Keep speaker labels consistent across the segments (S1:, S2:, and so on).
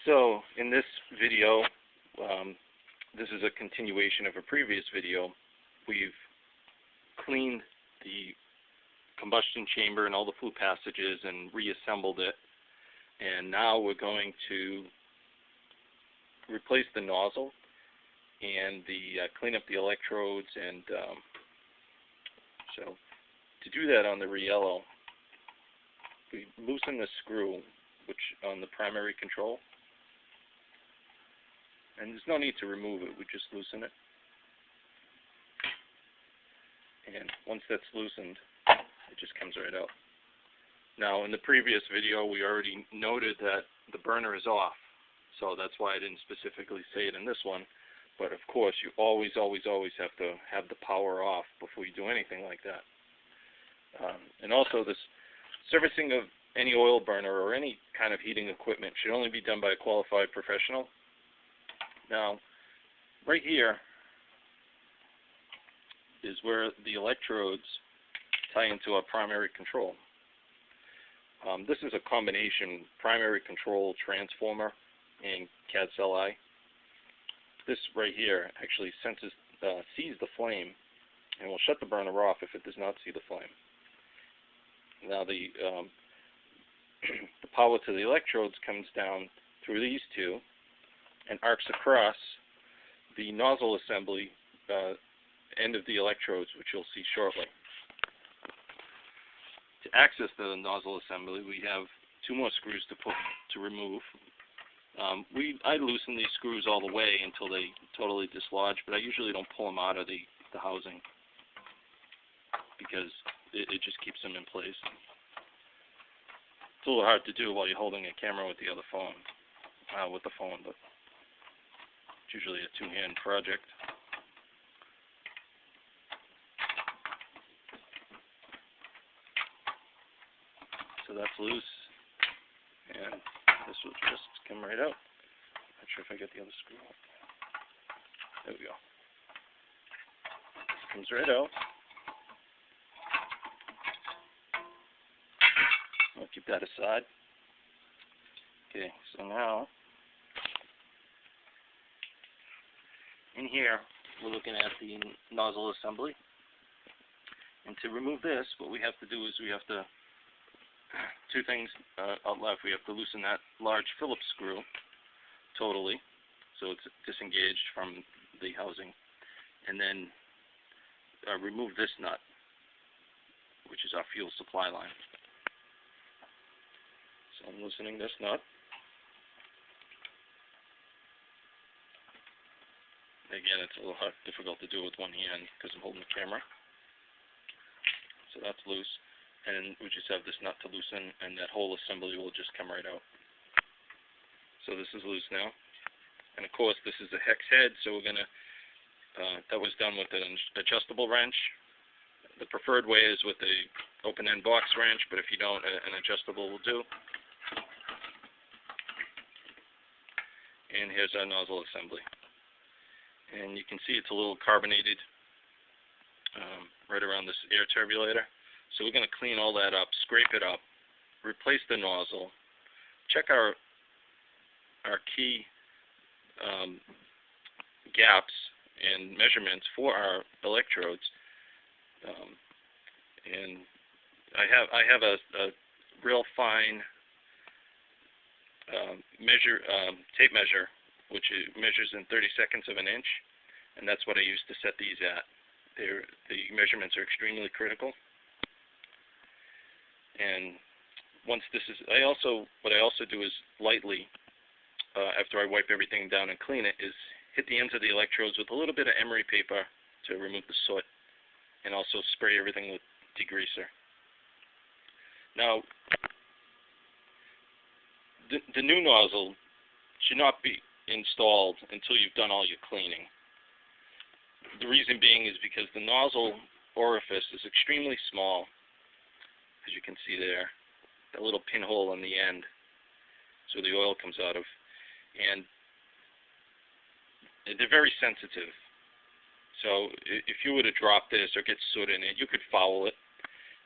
S1: So in this video, this is a continuation of a previous video. We've cleaned the combustion chamber and all the flue passages and reassembled it, and now we're going to replace the nozzle and clean up the electrodes. And so to do that on the Riello, we loosen the screw which on the primary control, and there's no need to remove it, we just loosen it. And once that's loosened, it just comes right out. Now in the previous video we already noted that the burner is off, so that's why I didn't specifically say it in this one. But of course you always have to have the power off before you do anything like that. And also this servicing of any oil burner or any kind of heating equipment should only be done by a qualified professional. Now, right here is where the electrodes tie into our primary control. This is a combination primary control transformer and CAD-CEL-I. This right here actually sees the flame and will shut the burner off if it does not see the flame. Now the power to the electrodes comes down through these two and arcs across the nozzle assembly end of the electrodes, which you'll see shortly. To access the nozzle assembly, we have two more screws to remove. I loosen these screws all the way until they totally dislodge, but I usually don't pull them out of the housing because it just keeps them in place. It's a little hard to do while you're holding a camera with the other phone, but it's usually a two-hand project. So that's loose, and this will just come right out. Not sure if I get the other screw out. There we go. This comes right out. I'll keep that aside. Okay, so now in here we're looking at the nozzle assembly, and to remove this, what we have to do is we have to two things out left. We have to loosen that large Phillips screw totally, so it's disengaged from the housing, and then remove this nut, which is our fuel supply line. So I'm loosening this nut. Again, it's a little difficult to do with one hand because I'm holding the camera. So that's loose. And we just have this nut to loosen, and that whole assembly will just come right out. So this is loose now. And of course, this is a hex head, so we're going to, that was done with an adjustable wrench. The preferred way is with a open-end box wrench, but if you don't, an adjustable will do. And here's our nozzle assembly. And you can see it's a little carbonated right around this air turbulator. So we're going to clean all that up, scrape it up, replace the nozzle, check our key gaps and measurements for our electrodes. And I have a real fine tape measure, which measures in 30/2 of an inch, and that's what I use to set these at. The measurements are extremely critical. And once this is, what I also do is lightly, after I wipe everything down and clean it, is hit the ends of the electrodes with a little bit of emery paper to remove the soot, and also spray everything with degreaser. Now, the new nozzle should not be installed until you've done all your cleaning. The reason being is because the nozzle orifice is extremely small, as you can see there, that little pinhole on the end, so the oil comes out of, and they're very sensitive. So if you were to drop this or get soot in it, you could foul it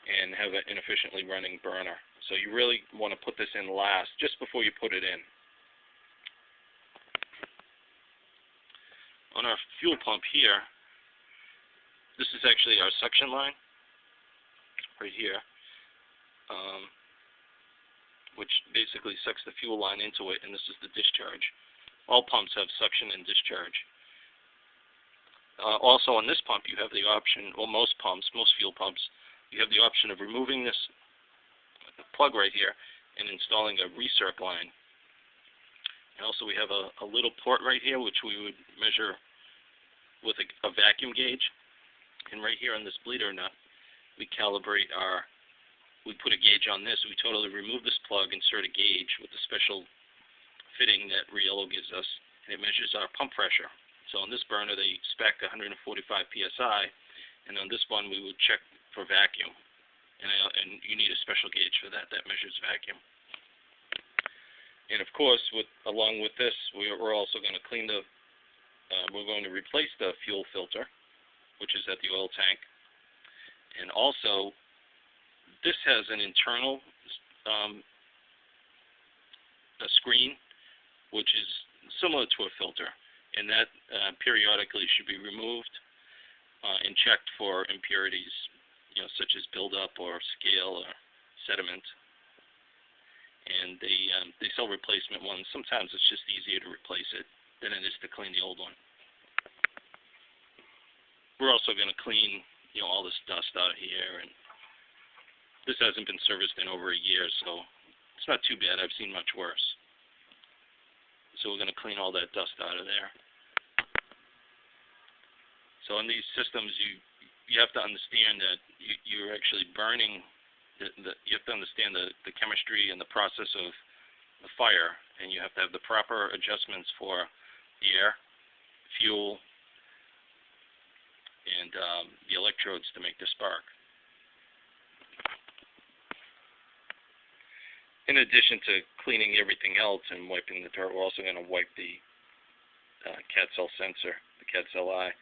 S1: and have an inefficiently running burner. So you really want to put this in last, just before you put it in. on our fuel pump here, this is actually our suction line, right here, which basically sucks the fuel line into it, and this is the discharge. All pumps have suction and discharge. Also on this pump you have the option, well most fuel pumps, you have the option of removing this plug right here and installing a recirc line. And also we have a little port right here which we would measure with a vacuum gauge. And right here on this bleeder nut, we calibrate we put a gauge on this. We totally remove this plug, insert a gauge with the special fitting that Riello gives us, and it measures our pump pressure. So on this burner they spec 145 psi, and on this one we would check for vacuum. And you need a special gauge for that measures vacuum. And of course, along with this, we're also going to clean we're going to replace the fuel filter, which is at the oil tank. And also, this has an internal a screen, which is similar to a filter, and that periodically should be removed and checked for impurities, such as buildup or scale or sediment. And they sell replacement ones. Sometimes it's just easier to replace it than it is to clean the old one. We're also going to clean, all this dust out of here, and this hasn't been serviced in over a year, so it's not too bad. I've seen much worse. So we're going to clean all that dust out of there. So in these systems, you have to understand that you're actually burning. You have to understand the chemistry and the process of the fire, and you have to have the proper adjustments for air, fuel, and the electrodes to make the spark. In addition to cleaning everything else and wiping the dirt, we're also going to wipe the cat cell sensor, the cat cell eye,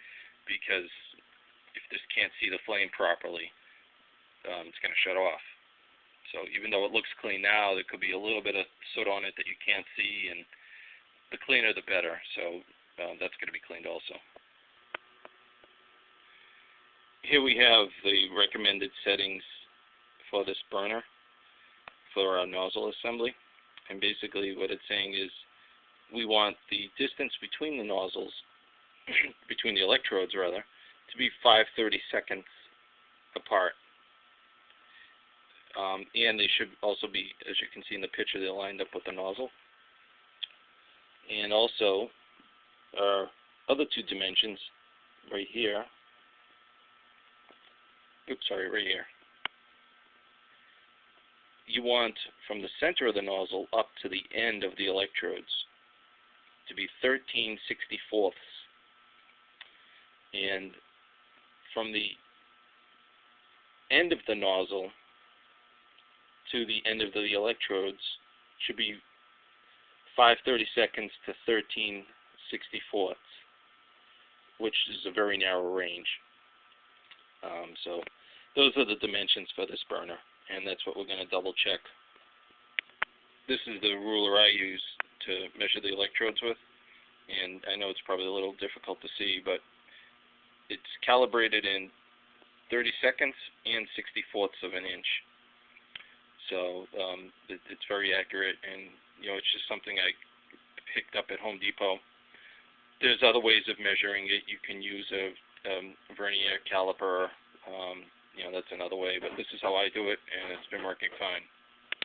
S1: because if this can't see the flame properly, it's going to shut off. So even though it looks clean now, there could be a little bit of soot on it that you can't see, and the cleaner the better. So that's going to be cleaned also. Here we have the recommended settings for this burner for our nozzle assembly, and basically what it's saying is we want the distance between the nozzles, between the electrodes rather, to be 5/32 apart. And they should also be, as you can see in the picture, they're lined up with the nozzle. And also, our other two dimensions, right here, right here. You want from the center of the nozzle up to the end of the electrodes to be 13/64. And from the end of the nozzle to the end of the electrodes should be 5/32 to 13/64, which is a very narrow range. So those are the dimensions for this burner, and that's what we're going to double check. This is the ruler I use to measure the electrodes with, and I know it's probably a little difficult to see, but it's calibrated in 32nds and 64ths of an inch. So it's very accurate, and it's just something I picked up at Home Depot. There's other ways of measuring it. You can use a vernier caliper. That's another way, but this is how I do it, and it's been working fine.